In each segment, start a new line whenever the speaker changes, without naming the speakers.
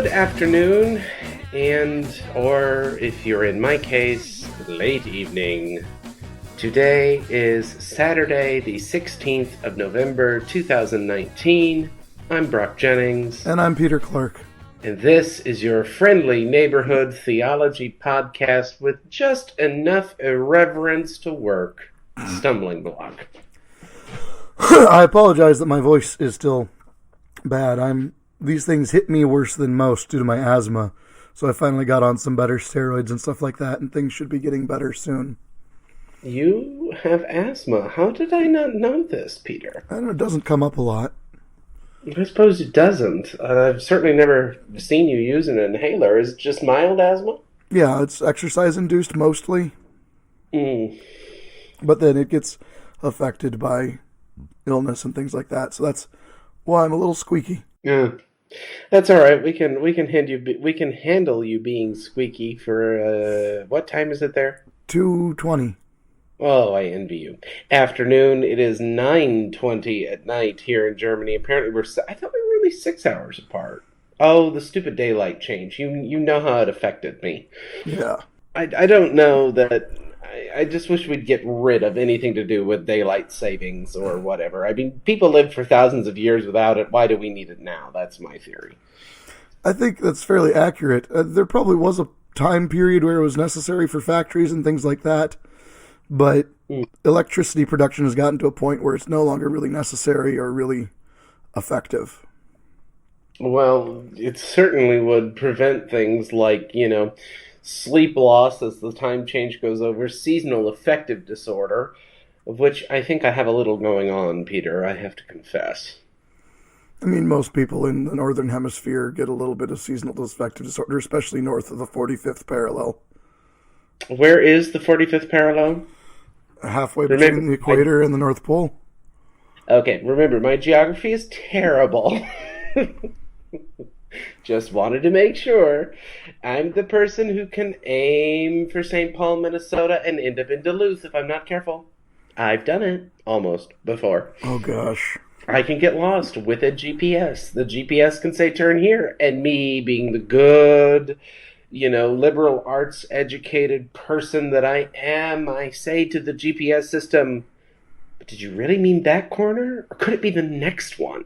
Good afternoon, or if you're in my case, late evening. Today is Saturday, the 16th of November, 2019. I'm Brach Jennings.
And I'm Peter Clark.
And this is your friendly neighborhood theology podcast with just enough irreverence to work. Stumbling block.
I apologize that my voice is still bad. These things hit me worse than most due to my asthma, so I finally got on some better steroids and stuff like that, and things should be getting better soon.
You have asthma. How did I not know this, Peter?
I don't know, it doesn't come up a lot.
I suppose it doesn't. I've certainly never seen you use an inhaler. Is it just mild asthma?
Yeah, it's exercise-induced mostly. But then it gets affected by illness and things like that, so that's why I'm a little squeaky.
Yeah. That's all right. We can handle you being squeaky for what time is it there?
2:20.
Oh, I envy you. Afternoon. It is 9:20 at night here in Germany. Apparently, I thought we were only 6 hours apart. Oh, the stupid daylight change. You know how it affected me.
Yeah.
I don't know that. I just wish we'd get rid of anything to do with daylight savings or whatever. I mean, people lived for thousands of years without it. Why do we need it now? That's my theory.
I think that's fairly accurate. There probably was a time period where it was necessary for factories and things like that, but electricity production has gotten to a point where it's no longer really necessary or really effective.
Well, it certainly would prevent things like, sleep loss as the time change goes over, seasonal affective disorder, of which I think I have a little going on, Peter, I have to confess.
I mean, most people in the Northern Hemisphere get a little bit of seasonal affective disorder, especially north of the 45th parallel.
Where is the 45th parallel?
Halfway between the equator and the North Pole.
Okay, remember, my geography is terrible. Just wanted to make sure. I'm the person who can aim for St. Paul, Minnesota, and end up in Duluth if I'm not careful. I've done it, almost, before.
Oh, gosh.
I can get lost with a GPS. The GPS can say, turn here. And me, being the good, liberal arts educated person that I am, I say to the GPS system, but did you really mean that corner? Or could it be the next one?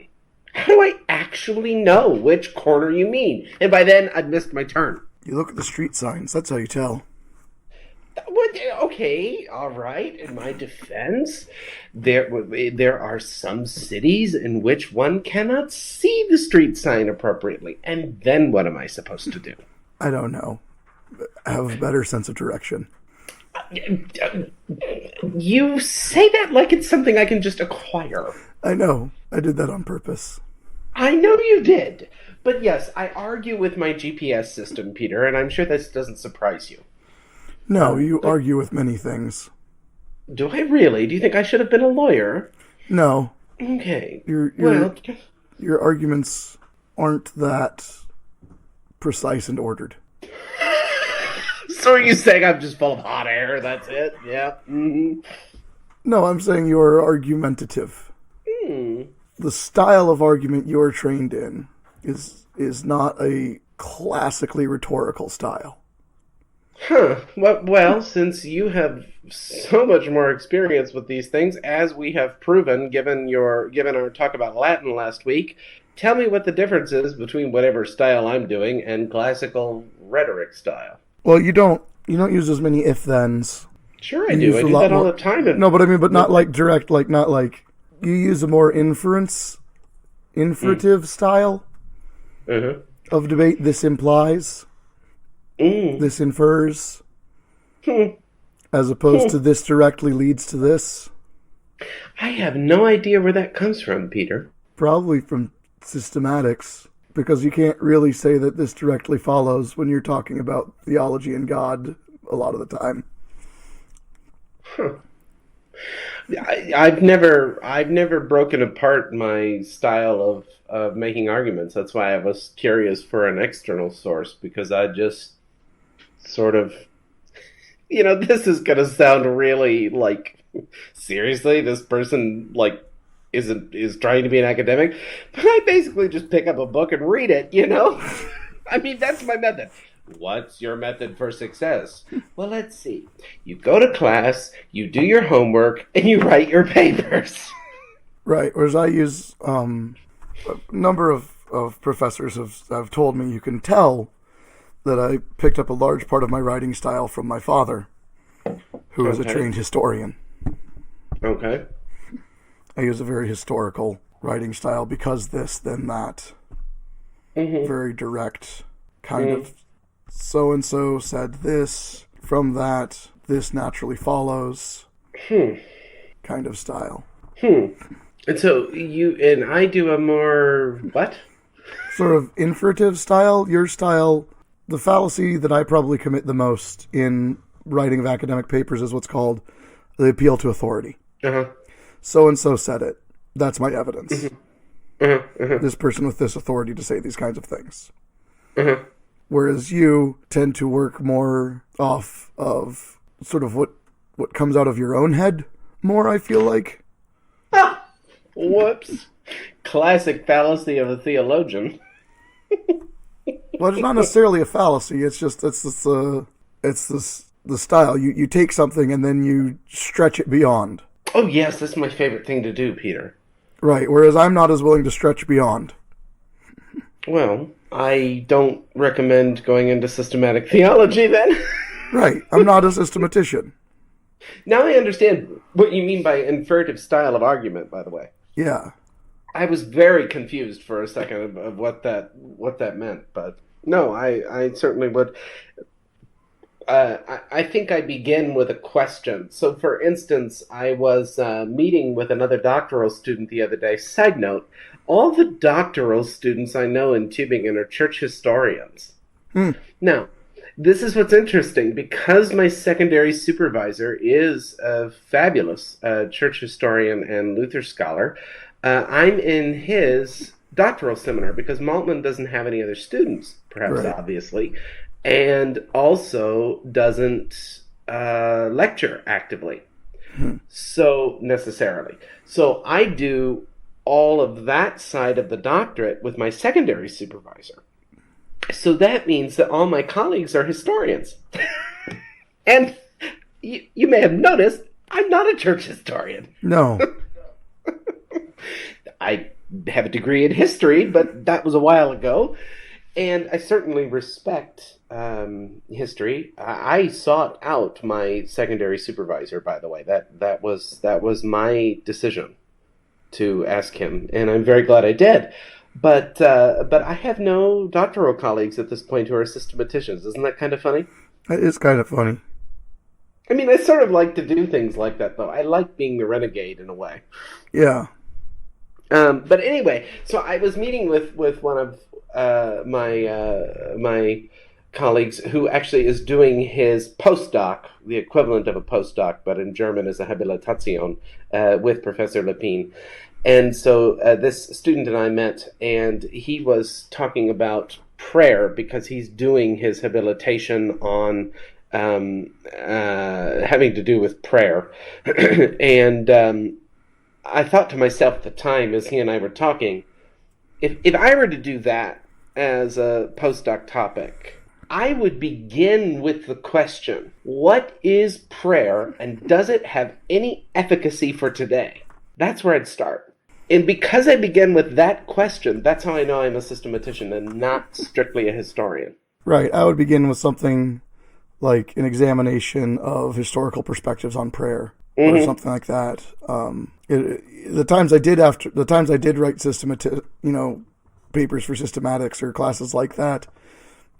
How do I actually know which corner you mean? And by then, I've missed my turn.
You look at the street signs. That's how you tell.
Okay, all right. In my defense, there are some cities in which one cannot see the street sign appropriately. And then what am I supposed to do?
I don't know. I have a better sense of direction.
You say that like it's something I can just acquire.
I know. I did that on purpose.
I know you did. But yes, I argue with my GPS system, Peter, and I'm sure this doesn't surprise you.
No, you argue with many things.
Do I really? Do you think I should have been a lawyer?
No.
Okay.
Your arguments aren't that precise and ordered.
So are you saying I'm just full of hot air? That's it? Yeah. Mm-hmm.
No, I'm saying you're argumentative. The style of argument you're trained in is not a classically rhetorical style.
Huh. Well, since you have so much more experience with these things, as we have proven, given our talk about Latin last week, tell me what the difference is between whatever style I'm doing and classical rhetoric style.
Well, you don't use as many if-thens.
Sure, I do. I do that all the time.
No, but not like direct, not like you use a more inferative style of debate. This implies, this infers, as opposed to this directly leads to this.
I have no idea where that comes from, Peter.
Probably from systematics, because you can't really say that this directly follows when you're talking about theology and God a lot of the time.
Huh. I've never broken apart my style of making arguments. That's why I was curious for an external source, because I just sort of, this is going to sound really like, seriously, this person is trying to be an academic, but I basically just pick up a book and read it, I mean, that's my method. What's your method for success? Well, let's see. You go to class, you do your homework, and you write your papers.
Right. Whereas I use a number of professors have told me you can tell that I picked up a large part of my writing style from my father, who is a trained historian.
Okay.
I use a very historical writing style because this, then that. Mm-hmm. Very direct, kind of so-and-so said this, from that, this naturally follows, kind of style.
And so you and I do a more, what?
Sort of infertive style. Your style, the fallacy that I probably commit the most in writing of academic papers is what's called the appeal to authority.
Uh-huh.
So-and-so said it. That's my evidence. This person with this authority to say these kinds of things. Whereas you tend to work more off of sort of what comes out of your own head more, I feel like.
Whoops. Classic fallacy of a theologian.
Well, it's not necessarily a fallacy. It's just the style. You take something and then you stretch it beyond.
Oh yes, that's my favorite thing to do, Peter.
Right, whereas I'm not as willing to stretch beyond.
Well, I don't recommend going into systematic theology then.
Right, I'm not a systematician.
Now I understand what you mean by infertive style of argument, by the way.
Yeah.
I was very confused for a second of what that meant, but no, I certainly would. I think I begin with a question. So, for instance, I was meeting with another doctoral student the other day. Side note, all the doctoral students I know in Tübingen are church historians. Now, this is what's interesting. Because my secondary supervisor is a fabulous church historian and Luther scholar, I'm in his doctoral seminar because Maltman doesn't have any other students, perhaps, right. Obviously. And also doesn't lecture actively, so necessarily. So I do all of that side of the doctorate with my secondary supervisor. So that means that all my colleagues are historians. And you may have noticed, I'm not a church historian.
No.
I have a degree in history, but that was a while ago. And I certainly respect history. I sought out my secondary supervisor, by the way. That was my decision to ask him, and I'm very glad I did. But I have no doctoral colleagues at this point who are systematicians. Isn't that kind of funny?
It is kind of funny.
I mean, I sort of like to do things like that, though. I like being the renegade in a way.
Yeah.
But anyway, so I was meeting with one of my colleagues who actually is doing his postdoc, the equivalent of a postdoc, but in German is a Habilitation, with Professor Lepine. And so this student and I met, and he was talking about prayer because he's doing his habilitation on having to do with prayer. And I thought to myself at the time, as he and I were talking, if I were to do that as a postdoc topic, I would begin with the question, what is prayer and does it have any efficacy for today? That's where I'd start. And because I begin with that question, that's how I know I'm a systematician and not strictly a historian.
Right. I would begin with something like an examination of historical perspectives on prayer or something like that. The times I did write papers for systematics or classes like that,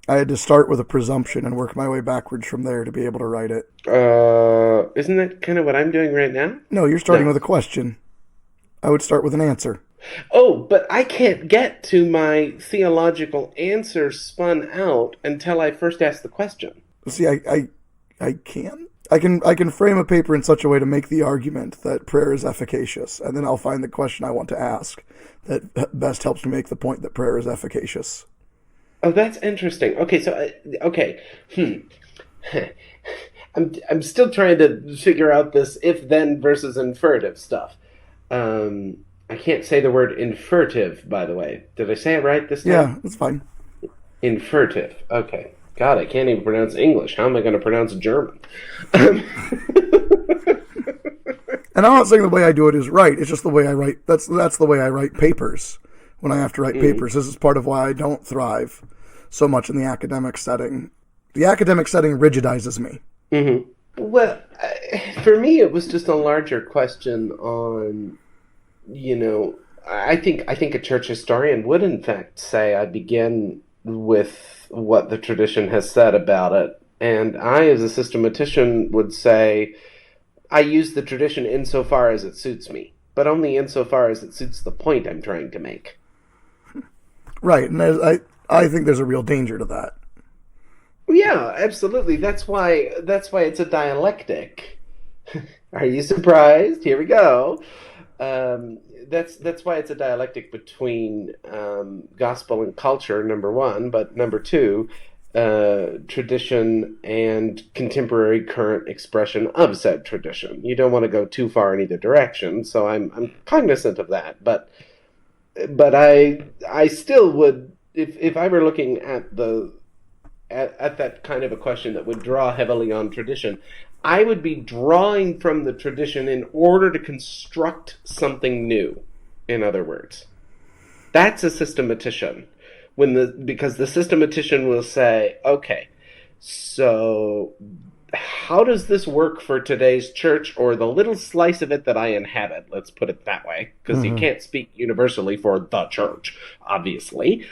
I had to start with a presumption and work my way backwards from there to be able to write it.
Isn't that kind of what I'm doing right now?
No, you're starting with a question. I would start with an answer.
Oh, but I can't get to my theological answer spun out until I first ask the question.
See, I can. I can frame a paper in such a way to make the argument that prayer is efficacious, and then I'll find the question I want to ask that best helps me make the point that prayer is efficacious.
Oh, that's interesting. Okay, so I'm still trying to figure out this if-then versus infertive stuff. I can't say the word infertive, by the way. Did I say it right this time?
Yeah, that's fine.
Infurtive. Okay. God, I can't even pronounce English. How am I going to pronounce German?
And I'm not saying the way I do it is right. It's just the way I write. That's the way I write papers. When I have to write papers, this is part of why I don't thrive so much in the academic setting. The academic setting rigidizes me.
Mm-hmm. Well, for me, it was just a larger question on, I think a church historian would in fact say I begin with what the tradition has said about it, and I, as a systematician, would say I use the tradition insofar as it suits me, but only insofar as it suits the point I'm trying to make.
Right, and I think there's a real danger to that.
Yeah, absolutely. That's why it's a dialectic. Are you surprised? Here we go. That's why it's a dialectic between gospel and culture, number one, but number two, tradition and contemporary current expression of said tradition. You don't want to go too far in either direction, so I'm cognizant of that. But I still would, if I were looking at that kind of a question that would draw heavily on tradition, I would be drawing from the tradition in order to construct something new, in other words. That's a systematician. Because the systematician will say, okay, so how does this work for today's church, or the little slice of it that I inhabit? Let's put it that way, because you can't speak universally for the church, obviously.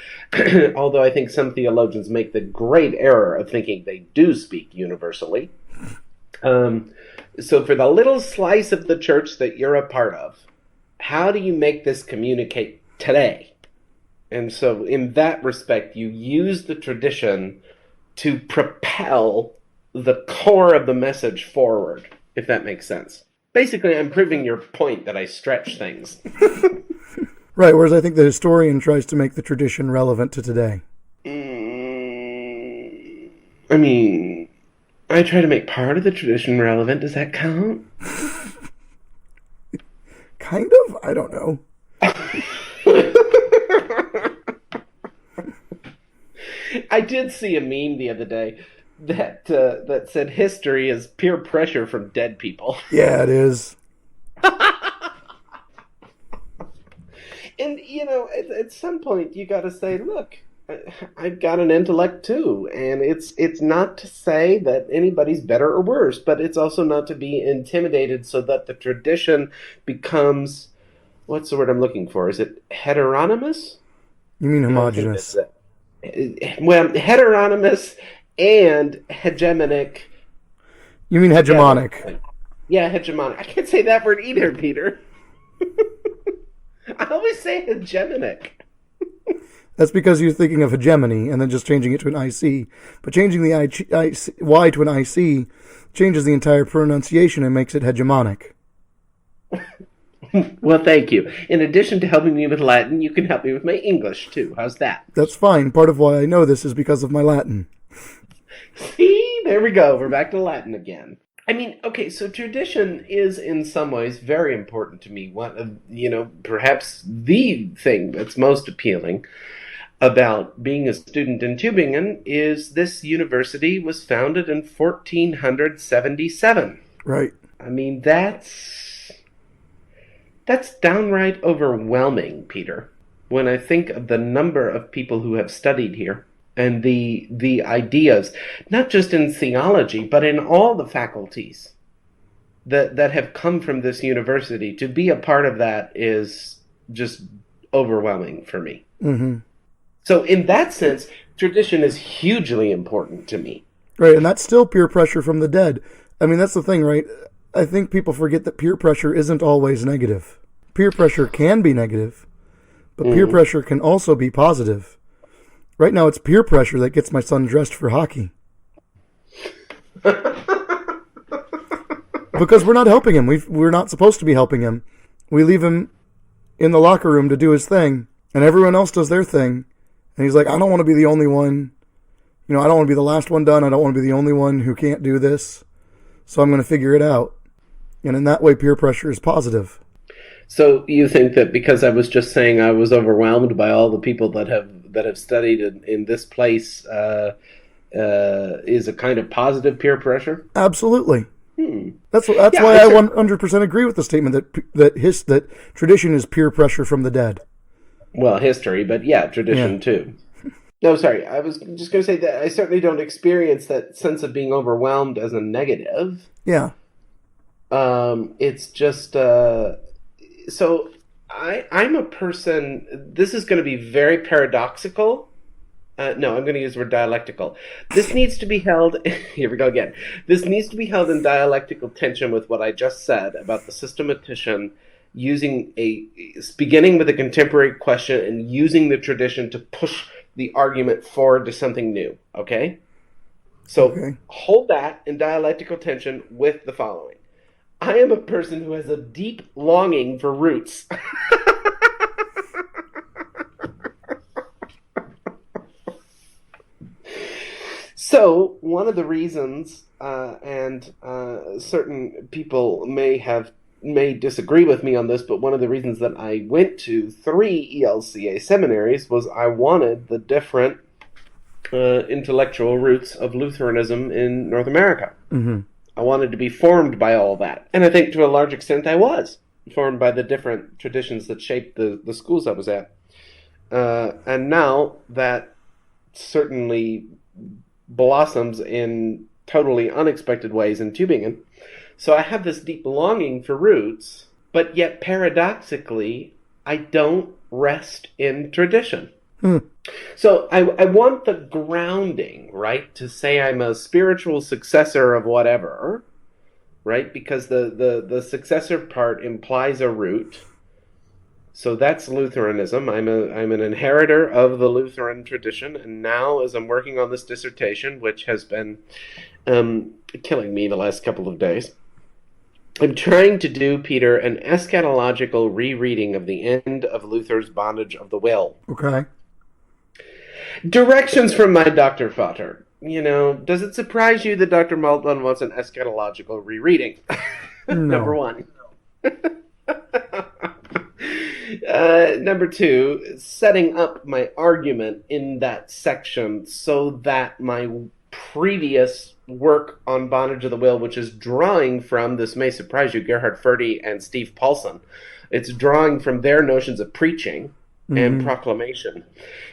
Although I think some theologians make the great error of thinking they do speak universally. So for the little slice of the church that you're a part of, how do you make this communicate today? And so in that respect, you use the tradition to propel the core of the message forward, if that makes sense. Basically, I'm proving your point that I stretch things.
Right, whereas I think the historian tries to make the tradition relevant to today.
I mean, I try to make part of the tradition relevant. Does that count?
Kind of? I don't know.
I did see a meme the other day that said history is peer pressure from dead people.
Yeah, it is.
And, at some point you got to say, look, I've got an intellect too, and it's not to say that anybody's better or worse, but it's also not to be intimidated so that the tradition becomes, what's the word I'm looking for? Is it heteronymous?
You mean homogenous?
Well, heteronymous and hegemonic.
You mean hegemonic?
Yeah, hegemonic. I can't say that word either, Peter. I always say hegemonic.
That's because you're thinking of hegemony and then just changing it to an IC. But changing the Y to an IC changes the entire pronunciation and makes it hegemonic.
Well, thank you. In addition to helping me with Latin, you can help me with my English, too. How's that?
That's fine. Part of why I know this is because of my Latin.
See? There we go. We're back to Latin again. I mean, okay, so tradition is in some ways very important to me. Perhaps the thing that's most appealing about being a student in Tübingen is this university was founded in 1477.
Right.
I mean, that's downright overwhelming, Peter, when I think of the number of people who have studied here and the ideas, not just in theology, but in all the faculties that have come from this university. To be a part of that is just overwhelming for me.
Mm-hmm.
So in that sense, tradition is hugely important to me.
Right, and that's still peer pressure from the dead. I mean, that's the thing, right? I think people forget that peer pressure isn't always negative. Peer pressure can be negative, but peer pressure can also be positive. Right now, it's peer pressure that gets my son dressed for hockey. Because we're not helping him. We're not supposed to be helping him. We leave him in the locker room to do his thing, and everyone else does their thing. And he's like, I don't want to be the only one. I don't want to be the last one done. I don't want to be the only one who can't do this. So I'm going to figure it out. And in that way, peer pressure is positive.
So you think that because I was just saying I was overwhelmed by all the people that that have studied in this place is a kind of positive peer pressure?
Absolutely. That's
Yeah,
why I 100% agree with the statement that tradition is peer pressure from the dead.
Well, history, but yeah, tradition too. No, sorry. I was just going to say that I certainly don't experience that sense of being overwhelmed as a negative.
Yeah.
It's just so I'm a person. This is going to be very paradoxical. No, I'm going to use the word dialectical. This needs to be held. Here we go again. This needs to be held in dialectical tension with what I just said about the systematician beginning with a contemporary question and using the tradition to push the argument forward to something new. Okay? So hold that in dialectical tension with the following. I am a person who has a deep longing for roots. So, one of the reasons, and certain people may disagree with me on this, but one of the reasons that I went to 3 ELCA seminaries was I wanted the different intellectual roots of Lutheranism in North America. Mm-hmm. I wanted to be formed by all that. And I think to a large extent I was formed by the different traditions that shaped the schools I was at. And now that certainly blossoms in totally unexpected ways in Tübingen. So I have this deep longing for roots, but yet paradoxically, I don't rest in tradition. So I want the grounding, right? To say I'm a spiritual successor of whatever, right? Because the successor part implies a root. So that's Lutheranism. I'm an inheritor of the Lutheran tradition, and now as I'm working on this dissertation, which has been killing me the last couple of days, I'm trying to do, Peter, an eschatological rereading of the end of Luther's Bondage of the Will.
Okay.
Directions from my Dr. Vater. You know, does it surprise you that Dr. Maltman wants an eschatological rereading?
No.
Number one. Number two, setting up my argument in that section so that my previous work on Bondage of the Will, which is drawing from, this may surprise you, Gerhard Forde and Steve Paulson, it's drawing from their notions of preaching and proclamation,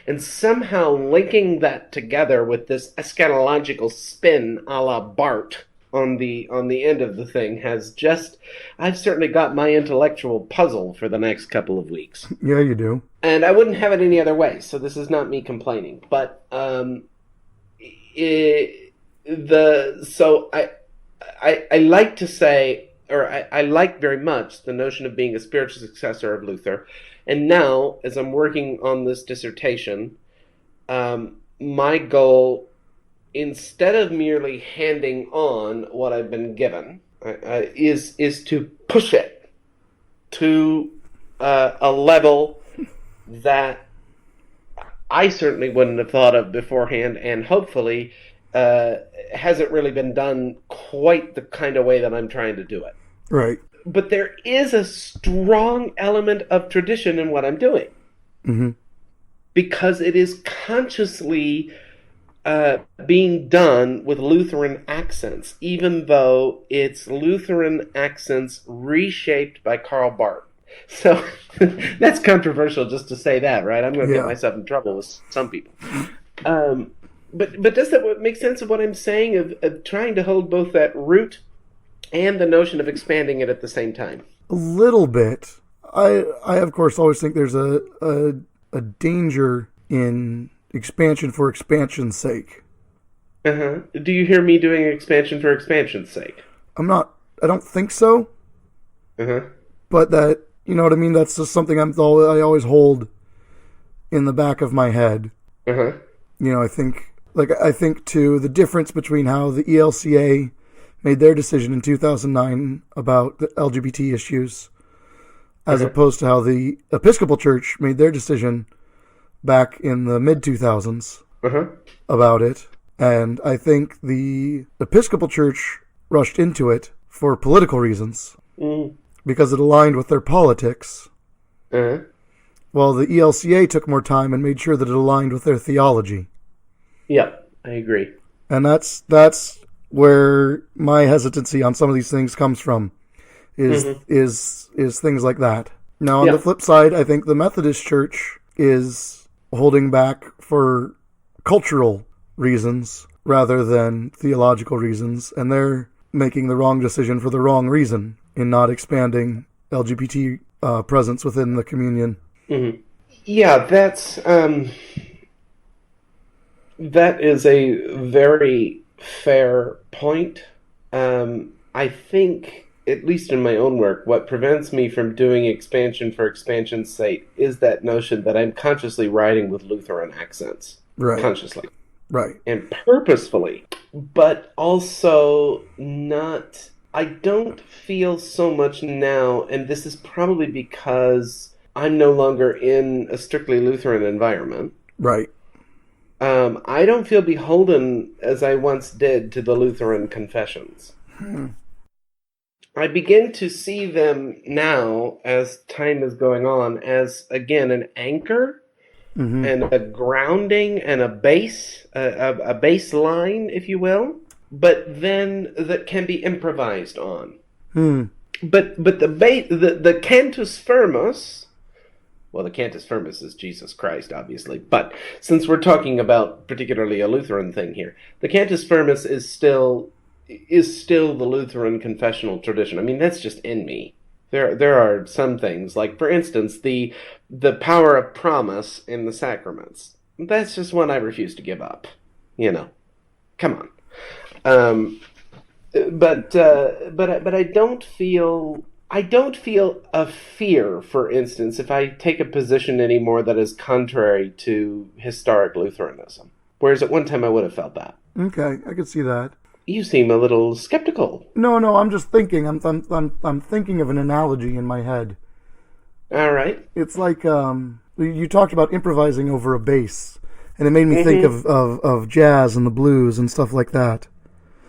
and somehow linking that together with this eschatological spin a la Barth on the end of the thing has just, I've certainly got my intellectual puzzle for the next couple of weeks.
Yeah, you do.
And I wouldn't have it any other way, so this is not me complaining. But I like to say, or I like very much the notion of being a spiritual successor of Luther. And now, as I'm working on this dissertation, my goal, instead of merely handing on what I've been given, is to push it to a level that I certainly wouldn't have thought of beforehand, and hopefully hasn't really been done quite the kind of way that I'm trying to do it.
Right.
But there is a strong element of tradition in what I'm doing. Mm-hmm. Because it is consciously being done with Lutheran accents, even though it's Lutheran accents reshaped by Karl Barth. So that's controversial just to say that, right? I'm going to get myself in trouble with some people. But does that make sense of what I'm saying, of trying to hold both that root and the notion of expanding it at the same time?
A little bit. I of course always think there's a danger in expansion for expansion's sake.
Uh-huh. Do you hear me doing expansion for expansion's sake?
I don't think so.
Uh-huh.
But that, you know what I mean? That's just something I always hold in the back of my head.
Uh-huh.
You know, I think too, the difference between how the ELCA made their decision in 2009 about the LGBT issues as opposed to how the Episcopal Church made their decision back in the mid-2000s about it. And I think the Episcopal Church rushed into it for political reasons because it aligned with their politics. Well, the ELCA took more time and made sure that it aligned with their theology.
Yep, I agree.
And that's where my hesitancy on some of these things comes from, is things like that. Now, on the flip side, I think the Methodist Church is holding back for cultural reasons rather than theological reasons, and they're making the wrong decision for the wrong reason in not expanding LGBT presence within the communion.
Mm-hmm. Yeah, that is a very fair point. I think, at least in my own work, what prevents me from doing expansion for expansion's sake is that notion that I'm consciously writing with Lutheran accents.
Right.
Consciously.
Right.
And purposefully. But also not... I don't feel so much now, and this is probably because I'm no longer in a strictly Lutheran environment.
Right.
I don't feel beholden as I once did to the Lutheran confessions. I begin to see them now, as time is going on, as, again, an anchor and a grounding and a base, a baseline, if you will, but then that can be improvised on. But the cantus firmus... Well, the cantus firmus is Jesus Christ, obviously. But since we're talking about particularly a Lutheran thing here, the cantus firmus is still the Lutheran confessional tradition. I mean, that's just in me. There are some things, like, for instance, the power of promise in the sacraments. That's just one I refuse to give up. Come on. But I don't feel a fear, for instance, if I take a position anymore that is contrary to historic Lutheranism. Whereas at one time I would have felt that.
Okay, I could see that.
You seem a little skeptical.
No, I'm just thinking. I'm thinking of an analogy in my head.
All right.
It's like you talked about improvising over a bass, and it made me think of jazz and the blues and stuff like that.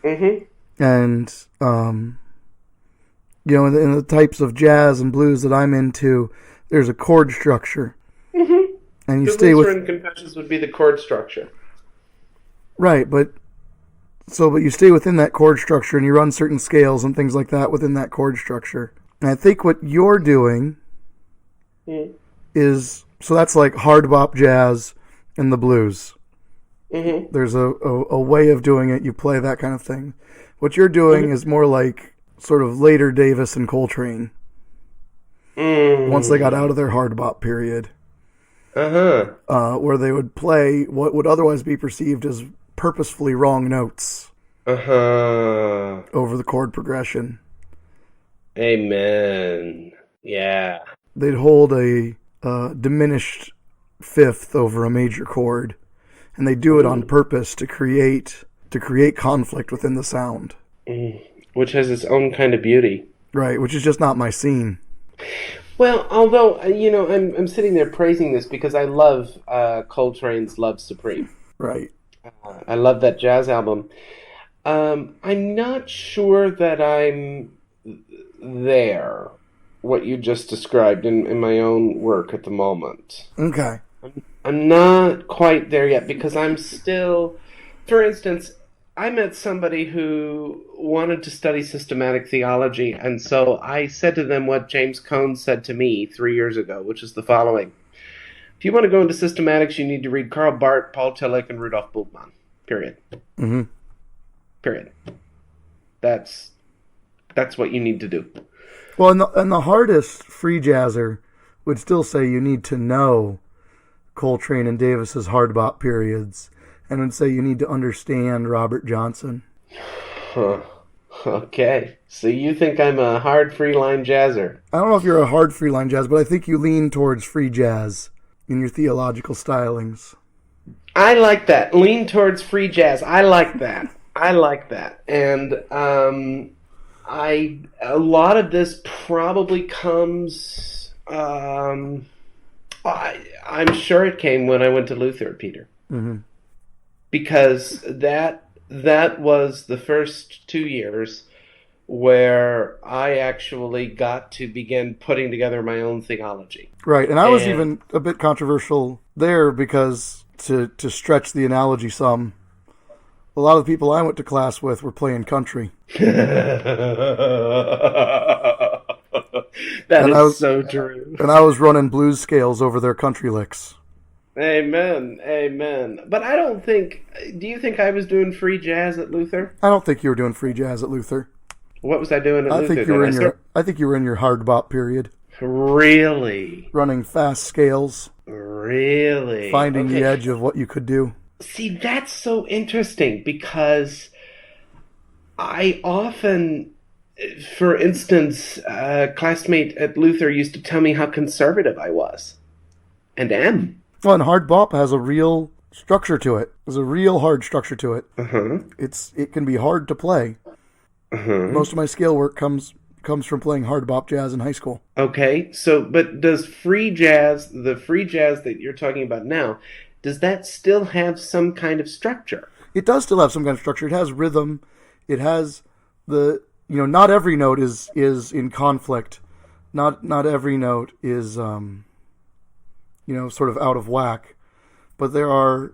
And in the types of jazz and blues that I'm into, there's a chord structure. And you stay with...
Lutheran confessions would be the chord structure.
Right, but you stay within that chord structure and you run certain scales and things like that within that chord structure. And I think what you're doing is... So that's like hard bop jazz and the blues. There's a way of doing it. You play that kind of thing. What you're doing is more like sort of later Davis and Coltrane. Once they got out of their hard bop period. Where they would play what would otherwise be perceived as purposefully wrong notes. Over the chord progression.
Amen. Yeah.
They'd hold a diminished fifth over a major chord. And they do it on purpose to create conflict within the sound.
Which has its own kind of beauty.
Right, which is just not my scene.
Well, although, I'm sitting there praising this because I love Coltrane's Love Supreme.
Right.
I love that jazz album. I'm not sure that I'm there, what you just described in my own work at the moment.
Okay.
I'm not quite there yet because I'm still... For instance, I met somebody who wanted to study systematic theology, and so I said to them what James Cone said to me 3 years ago, which is the following. If you want to go into systematics, you need to read Karl Barth, Paul Tillich, and Rudolf Bultmann. Period. Period. That's what you need to do.
Well, and the hardest free jazzer would still say you need to know Coltrane and Davis's hard bop periods, and would say you need to understand Robert Johnson.
Okay. So you think I'm a hard free line jazzer?
I don't know if you're a hard free line jazz, but I think you lean towards free jazz in your theological stylings.
I like that. Lean towards free jazz. I like that. And a lot of this probably comes... I'm sure it came when I went to Luther, Peter. Because that was the first 2 years where I actually got to begin putting together my own theology.
Right, and I was even a bit controversial there because, to stretch the analogy some, a lot of the people I went to class with were playing country.
That is so true.
And I was running blues scales over their country licks.
Amen, amen. But I don't think... Do you think I was doing free jazz at Luther?
I don't think you were doing free jazz at Luther.
What was I doing at Luther?
I think you were in your hard bop period.
Really?
Running fast scales.
Really?
Finding the edge of what you could do.
See, that's so interesting because I often... For instance, a classmate at Luther used to tell me how conservative I was. And am.
Well, and hard bop has a real structure to it. There's a real hard structure to it.
Uh-huh.
It can be hard to play. Uh-huh. Most of my scale work comes from playing hard bop jazz in high school.
Okay, so, but does free jazz, the free jazz that you're talking about now, does that still have some kind of structure?
It does still have some kind of structure. It has rhythm. It has not every note is in conflict. Not every note is, sort of out of whack. But there are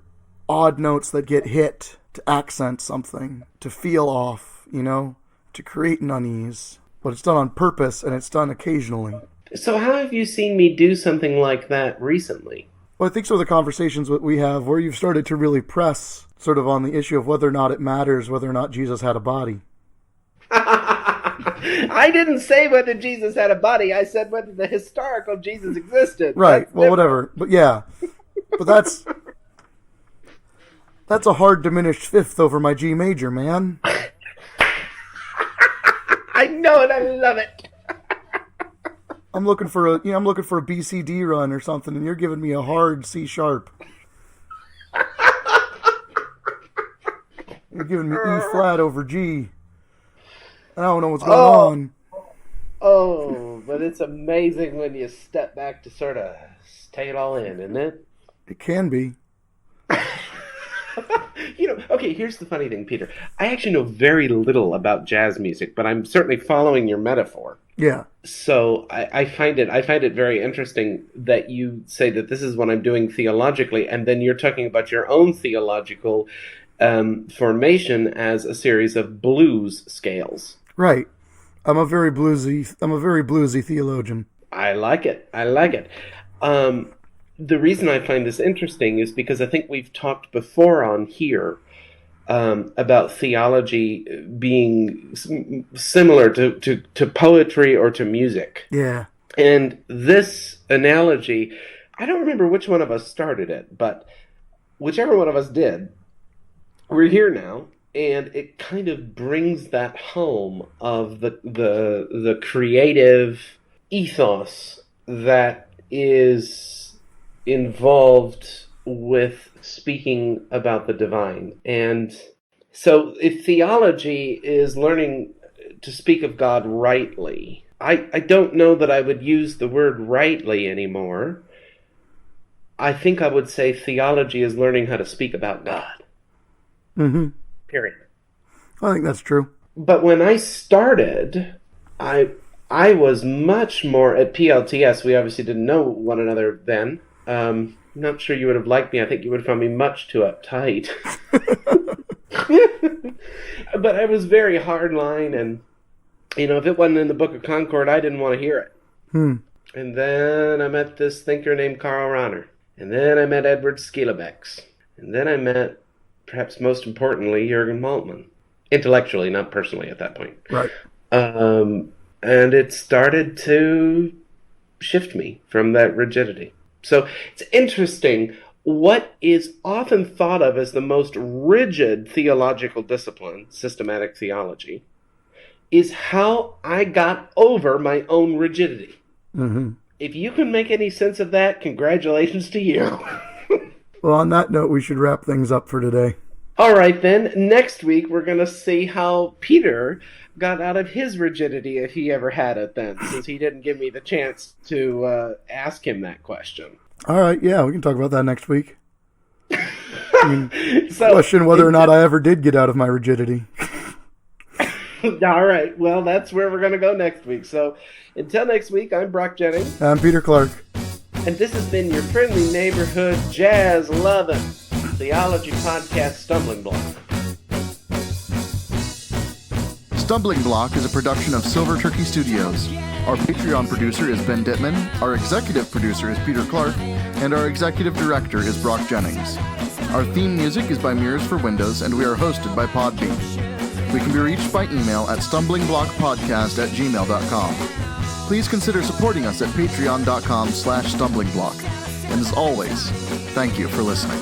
odd notes that get hit to accent something, to feel off, to create an unease. But it's done on purpose, and it's done occasionally.
So how have you seen me do something like that recently?
Well, I think some of the conversations that we have where you've started to really press sort of on the issue of whether or not it matters whether or not Jesus had a body.
I didn't say whether Jesus had a body. I said whether the historical Jesus existed.
Right. Whatever. But yeah. But that's a hard diminished fifth over my G major, man.
I know it. I love it.
I'm looking for a BCD run or something, and you're giving me a hard C sharp. You're giving me E flat over G. I don't know what's going on.
Oh, but it's amazing when you step back to sort of take it all in, isn't it?
It can be.
Okay, here's the funny thing, Peter. I actually know very little about jazz music, but I'm certainly following your metaphor.
Yeah.
So I find it very interesting that you say that this is what I'm doing theologically, and then you're talking about your own theological formation as a series of blues scales.
Right. I'm a very bluesy theologian.
I like it. The reason I find this interesting is because I think we've talked before on here about theology being similar to poetry or to music.
Yeah.
And this analogy, I don't remember which one of us started it, but whichever one of us did, we're here now, and it kind of brings that home of the creative ethos that is involved with speaking about the divine. And so if theology is learning to speak of God rightly, I don't know that I would use the word rightly anymore. I think I would say theology is learning how to speak about God.
Mm-hmm.
Period.
I think that's true.
But when I started, I was much more at PLTS. We obviously didn't know one another then. Not sure you would have liked me. I think you would have found me much too uptight. But I was very hardline, and if it wasn't in the Book of Concord, I didn't want to hear it. And then I met this thinker named Karl Rahner. And then I met Edward Skielebex. And then I met, perhaps most importantly, Jürgen Moltmann. Intellectually, not personally at that point.
Right.
And it started to shift me from that rigidity. So it's interesting. What is often thought of as the most rigid theological discipline, systematic theology, is how I got over my own rigidity.
Mm-hmm.
If you can make any sense of that, congratulations to you.
Well, on that note, we should wrap things up for today.
All right, then. Next week, we're going to see how Peter got out of his rigidity, if he ever had it then, since he didn't give me the chance to ask him that question.
All right, yeah, we can talk about that next week. I mean, question whether or not I ever did get out of my rigidity.
All right. Well, that's where we're going to go next week. So until next week, I'm Brock Jennings.
I'm Peter Clark.
And this has been your friendly neighborhood jazz-loving theology podcast, Stumbling Block.
Stumbling Block is a production of Silver Turkey Studios. Our Patreon producer is Ben Dittman, our executive producer is Peter Clark, and our executive director is Brock Jennings. Our theme music is by Mirrors for Windows, and we are hosted by Podbean. We can be reached by email at stumblingblockpodcast@gmail.com. Please consider supporting us at patreon.com/stumblingblock. And as always, thank you for listening.